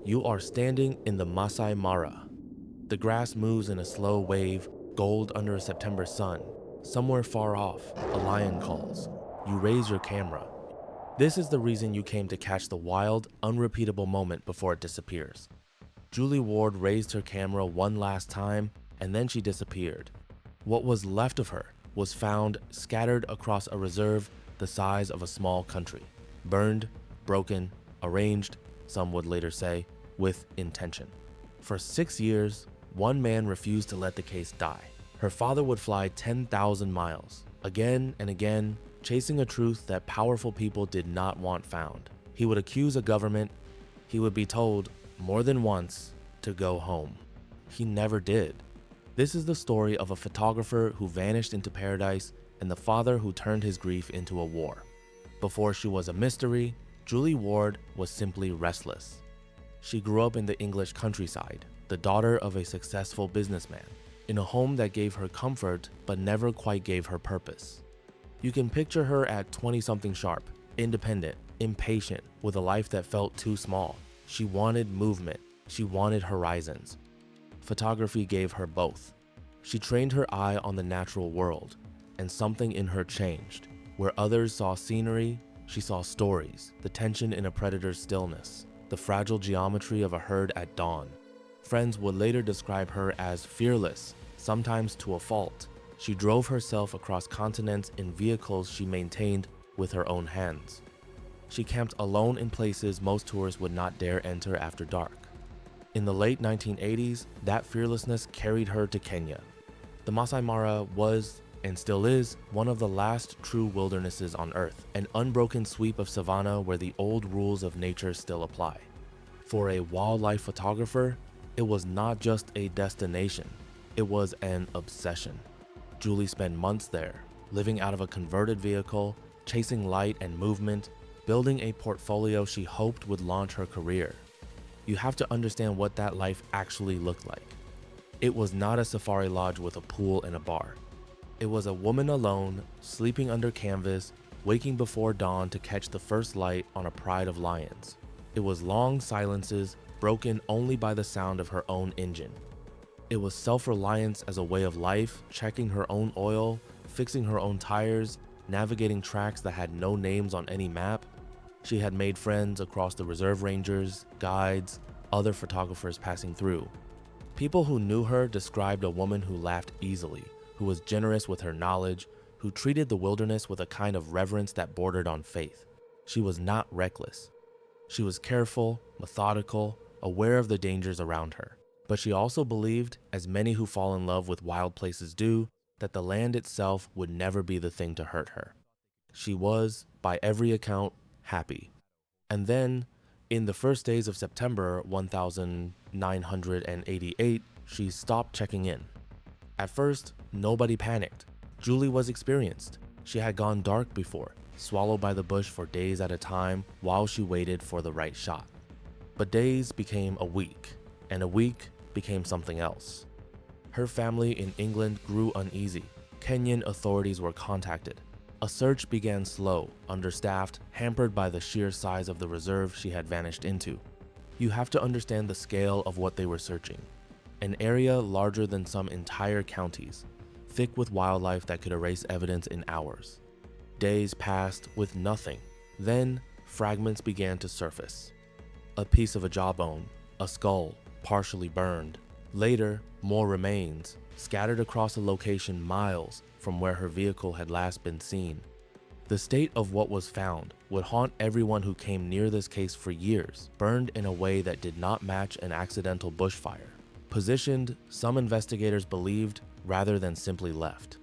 You are standing in the Masai Mara. The grass moves in a slow wave, gold under a September sun. Somewhere far off, a lion calls. You raise your camera. This is the reason you came to catch the wild, unrepeatable moment before it disappears. Julie Ward raised her camera one last time, and then she disappeared. What was left of her was found scattered across a reserve the size of a small country. Burned, broken, arranged, some would later say, with intention. For 6 years, one man refused to let the case die. Her father would fly 10,000 miles, again and again, chasing a truth that powerful people did not want found. He would accuse a government. He would be told, more than once, to go home. He never did. This is the story of a photographer who vanished into paradise and the father who turned his grief into a war. Before she was a mystery, Julie Ward was simply restless. She grew up in the English countryside, the daughter of a successful businessman, in a home that gave her comfort but never quite gave her purpose. You can picture her at 20-something sharp, independent, impatient, with a life that felt too small. She wanted movement. She wanted horizons. Photography gave her both. She trained her eye on the natural world, and something in her changed. Where others saw scenery, she saw stories, the tension in a predator's stillness, the fragile geometry of a herd at dawn. Friends would later describe her as fearless, sometimes to a fault. She drove herself across continents in vehicles she maintained with her own hands. She camped alone in places most tourists would not dare enter after dark. In the late 1980s, that fearlessness carried her to Kenya. The Masai Mara was, and still is, one of the last true wildernesses on Earth, an unbroken sweep of savanna where the old rules of nature still apply. For a wildlife photographer, it was not just a destination, it was an obsession. Julie spent months there, living out of a converted vehicle, chasing light and movement, building a portfolio she hoped would launch her career. You have to understand what that life actually looked like. It was not a safari lodge with a pool and a bar. It was a woman alone, sleeping under canvas, waking before dawn to catch the first light on a pride of lions. It was long silences, broken only by the sound of her own engine. It was self-reliance as a way of life, checking her own oil, fixing her own tires, navigating tracks that had no names on any map. She had made friends across the reserve rangers, guides, other photographers passing through. People who knew her described a woman who laughed easily, who was generous with her knowledge, who treated the wilderness with a kind of reverence that bordered on faith. She was not reckless. She was careful, methodical, aware of the dangers around her. But she also believed, as many who fall in love with wild places do, that the land itself would never be the thing to hurt her. She was, by every account, happy. And then, in the first days of September 1988, she stopped checking in. At first, nobody panicked. Julie was experienced. She had gone dark before, swallowed by the bush for days at a time while she waited for the right shot. But days became a week, and a week became something else. Her family in England grew uneasy. Kenyan authorities were contacted. A search began slow, understaffed, hampered by the sheer size of the reserve she had vanished into. You have to understand the scale of what they were searching. An area larger than some entire counties, thick with wildlife that could erase evidence in hours. Days passed with nothing. Then, fragments began to surface. A piece of a jawbone, a skull, partially burned. Later, more remains, scattered across a location miles from where her vehicle had last been seen. The state of what was found would haunt everyone who came near this case for years, burned in a way that did not match an accidental bushfire. Positioned, some investigators believed, rather than simply left.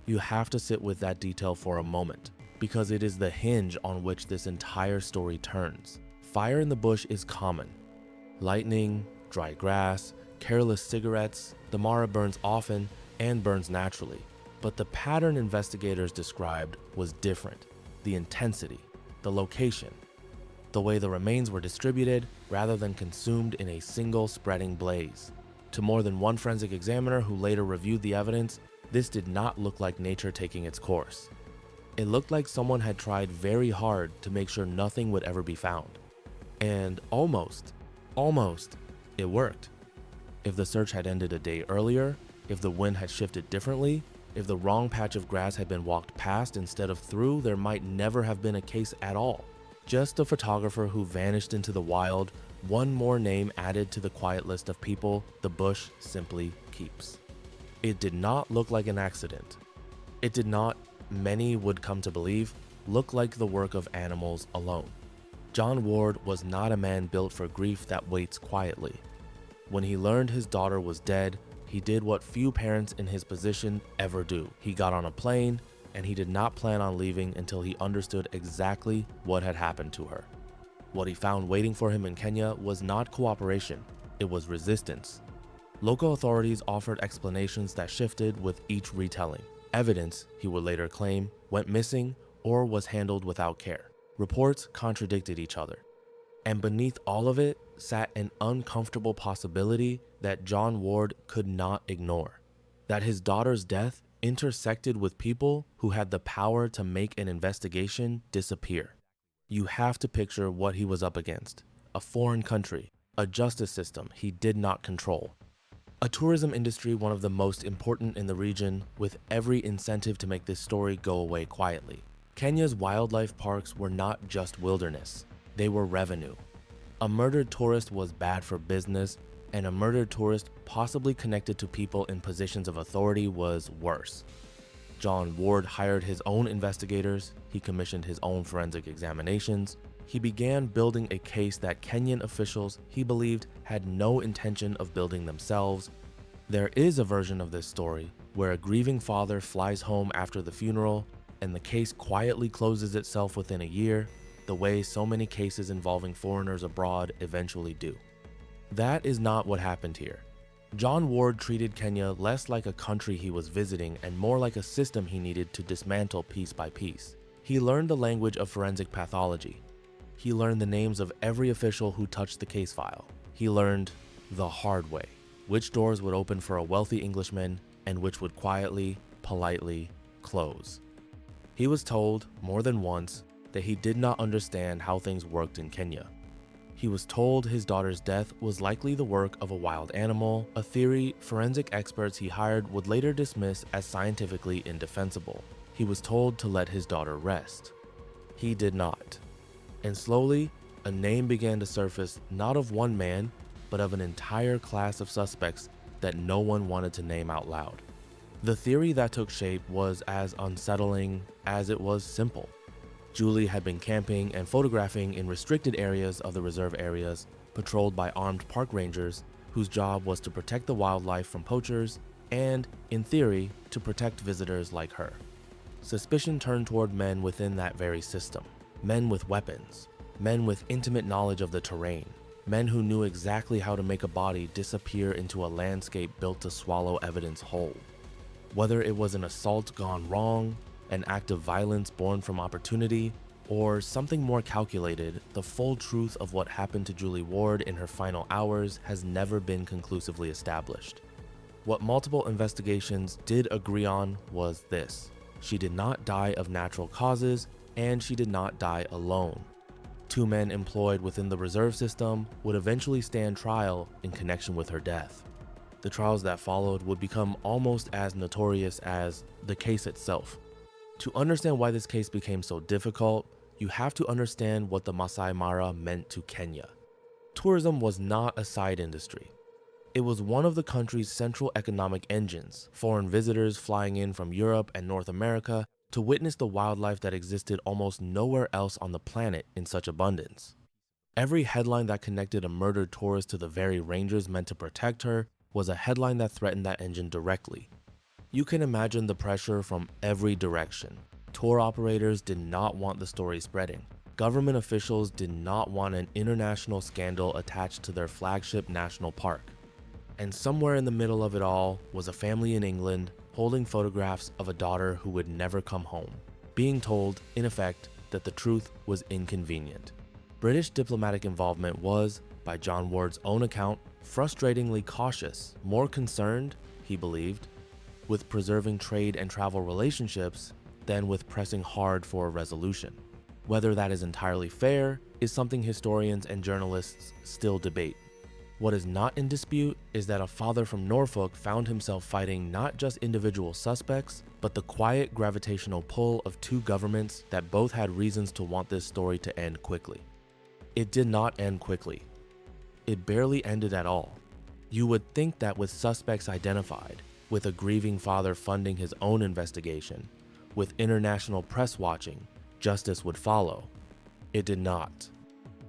You have to sit with that detail for a moment, because it is the hinge on which this entire story turns. Fire in the bush is common. Lightning, dry grass, careless cigarettes, the Mara burns often and burns naturally. But the pattern investigators described was different. The intensity, the location, the way the remains were distributed rather than consumed in a single spreading blaze. To more than one forensic examiner who later reviewed the evidence, this did not look like nature taking its course. It looked like someone had tried very hard to make sure nothing would ever be found. And almost, Almost. It worked. If the search had ended a day earlier, if the wind had shifted differently, if the wrong patch of grass had been walked past instead of through, there might never have been a case at all. Just a photographer who vanished into the wild, one more name added to the quiet list of people the bush simply keeps. It did not look like an accident. It did not, many would come to believe, look like the work of animals alone. John Ward was not a man built for grief that waits quietly. When he learned his daughter was dead, he did what few parents in his position ever do. He got on a plane, and he did not plan on leaving until he understood exactly what had happened to her. What he found waiting for him in Kenya was not cooperation, it was resistance. Local authorities offered explanations that shifted with each retelling. Evidence, he would later claim, went missing or was handled without care. Reports contradicted each other. And beneath all of it sat an uncomfortable possibility that John Ward could not ignore. That his daughter's death intersected with people who had the power to make an investigation disappear. You have to picture what he was up against. A foreign country, a justice system he did not control. A tourism industry one of the most important in the region, with every incentive to make this story go away quietly. Kenya's wildlife parks were not just wilderness, they were revenue. A murdered tourist was bad for business, and a murdered tourist possibly connected to people in positions of authority was worse. John Ward hired his own investigators, he commissioned his own forensic examinations, he began building a case that Kenyan officials, he believed, had no intention of building themselves. There is a version of this story where a grieving father flies home after the funeral, and the case quietly closes itself within a year, the way so many cases involving foreigners abroad eventually do. That is not what happened here. John Ward treated Kenya less like a country he was visiting and more like a system he needed to dismantle piece by piece. He learned the language of forensic pathology. He learned the names of every official who touched the case file. He learned the hard way, which doors would open for a wealthy Englishman and which would quietly, politely close. He was told, more than once, that he did not understand how things worked in Kenya. He was told his daughter's death was likely the work of a wild animal, a theory forensic experts he hired would later dismiss as scientifically indefensible. He was told to let his daughter rest. He did not. And slowly, a name began to surface not of one man, but of an entire class of suspects that no one wanted to name out loud. The theory that took shape was as unsettling as it was simple. Julie had been camping and photographing in restricted areas of the reserve areas, patrolled by armed park rangers, whose job was to protect the wildlife from poachers and, in theory, to protect visitors like her. Suspicion turned toward men within that very system. Men with weapons, men with intimate knowledge of the terrain, men who knew exactly how to make a body disappear into a landscape built to swallow evidence whole. Whether it was an assault gone wrong, an act of violence born from opportunity, or something more calculated, the full truth of what happened to Julie Ward in her final hours has never been conclusively established. What multiple investigations did agree on was this: she did not die of natural causes, and she did not die alone. Two men employed within the reserve system would eventually stand trial in connection with her death. The trials that followed would become almost as notorious as the case itself. To understand why this case became so difficult, you have to understand what the Masai Mara meant to Kenya. Tourism was not a side industry. It was one of the country's central economic engines, foreign visitors flying in from Europe and North America to witness the wildlife that existed almost nowhere else on the planet in such abundance. Every headline that connected a murdered tourist to the very rangers meant to protect her was a headline that threatened that engine directly. You can imagine the pressure from every direction. Tour operators did not want the story spreading. Government officials did not want an international scandal attached to their flagship national park. And somewhere in the middle of it all was a family in England holding photographs of a daughter who would never come home, being told, in effect, that the truth was inconvenient. British diplomatic involvement was, by John Ward's own account, frustratingly cautious, more concerned, he believed, with preserving trade and travel relationships than with pressing hard for a resolution. Whether that is entirely fair is something historians and journalists still debate. What is not in dispute is that a father from Norfolk found himself fighting not just individual suspects, but the quiet gravitational pull of two governments that both had reasons to want this story to end quickly. It did not end quickly. It barely ended at all. You would think that with suspects identified, with a grieving father funding his own investigation, with international press watching, justice would follow. It did not.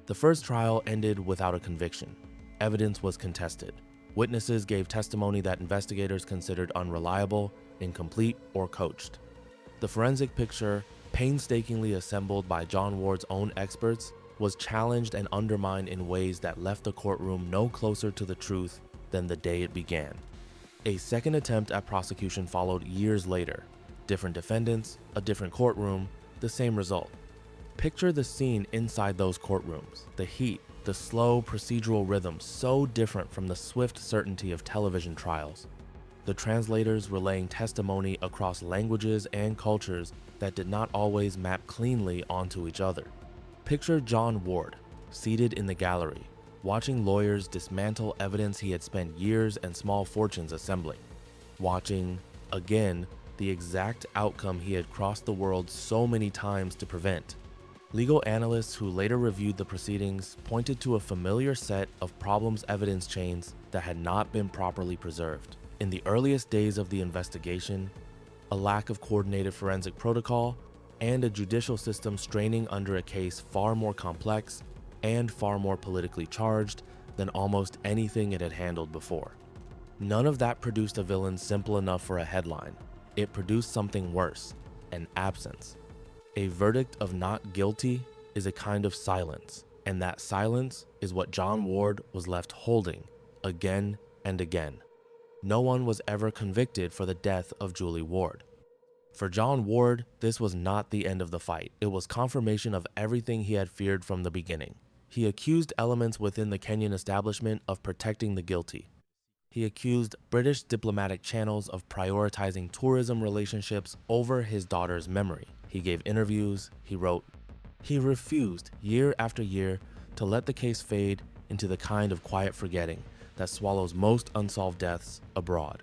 The first trial ended without a conviction. Evidence was contested. Witnesses gave testimony that investigators considered unreliable, incomplete, or coached. The forensic picture, painstakingly assembled by John Ward's own experts, was challenged and undermined in ways that left the courtroom no closer to the truth than the day it began. A second attempt at prosecution followed years later. Different defendants, a different courtroom, the same result. Picture the scene inside those courtrooms, the heat, the slow procedural rhythm so different from the swift certainty of television trials. The translators relaying testimony across languages and cultures that did not always map cleanly onto each other. Picture John Ward, seated in the gallery, watching lawyers dismantle evidence he had spent years and small fortunes assembling. Watching, again, the exact outcome he had crossed the world so many times to prevent. Legal analysts who later reviewed the proceedings pointed to a familiar set of problems evidence chains that had not been properly preserved. In the earliest days of the investigation, a lack of coordinated forensic protocol, and a judicial system straining under a case far more complex and far more politically charged than almost anything it had handled before. None of that produced a villain simple enough for a headline. It produced something worse, an absence. A verdict of not guilty is a kind of silence, and that silence is what John Ward was left holding again and again. No one was ever convicted for the death of Julie Ward. For John Ward, this was not the end of the fight. It was confirmation of everything he had feared from the beginning. He accused elements within the Kenyan establishment of protecting the guilty. He accused British diplomatic channels of prioritizing tourism relationships over his daughter's memory. He gave interviews, he wrote. He refused, year after year, to let the case fade into the kind of quiet forgetting that swallows most unsolved deaths abroad.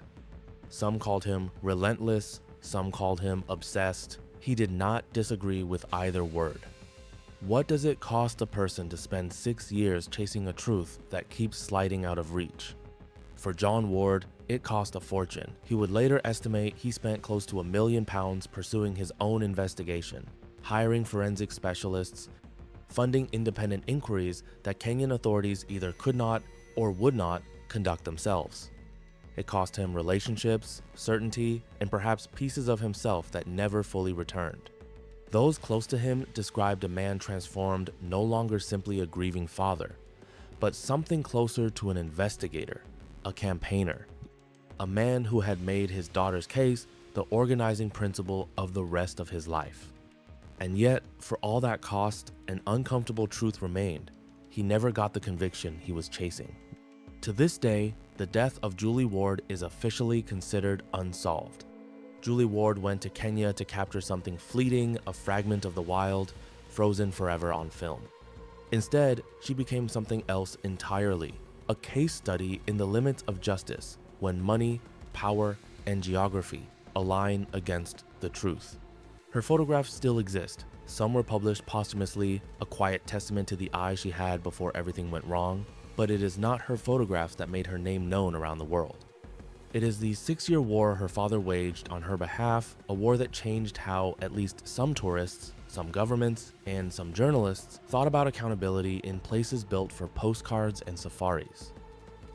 Some called him relentless, some called him obsessed. He did not disagree with either word. What does it cost a person to spend 6 years chasing a truth that keeps sliding out of reach? For John Ward, it cost a fortune. He would later estimate he spent close to £1 million pursuing his own investigation, hiring forensic specialists, funding independent inquiries that Kenyan authorities either could not or would not conduct themselves. It cost him relationships, certainty, and perhaps pieces of himself that never fully returned. Those close to him described a man transformed no longer simply a grieving father, but something closer to an investigator, a campaigner, a man who had made his daughter's case the organizing principle of the rest of his life. And yet, for all that cost, an uncomfortable truth remained. He never got the conviction he was chasing. To this day, the death of Julie Ward is officially considered unsolved. Julie Ward went to Kenya to capture something fleeting, a fragment of the wild, frozen forever on film. Instead, she became something else entirely, a case study in the limits of justice when money, power, and geography align against the truth. Her photographs still exist. Some were published posthumously, a quiet testament to the eye she had before everything went wrong, but it is not her photographs that made her name known around the world. It is the 6-year war her father waged on her behalf, a war that changed how at least some tourists, some governments, and some journalists thought about accountability in places built for postcards and safaris.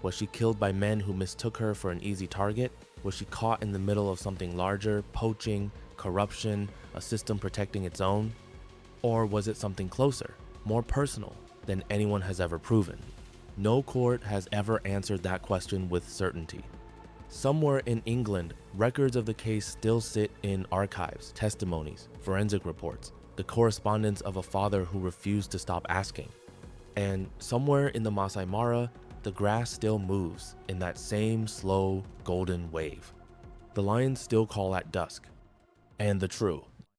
Was she killed by men who mistook her for an easy target? Was she caught in the middle of something larger, poaching, corruption, a system protecting its own? Or was it something closer, more personal than anyone has ever proven? No court has ever answered that question with certainty. Somewhere in England, records of the case still sit in archives, testimonies, forensic reports, the correspondence of a father who refused to stop asking. And somewhere in the Masai Mara, the grass still moves in that same slow, golden wave. The lions still call at dusk. And the true,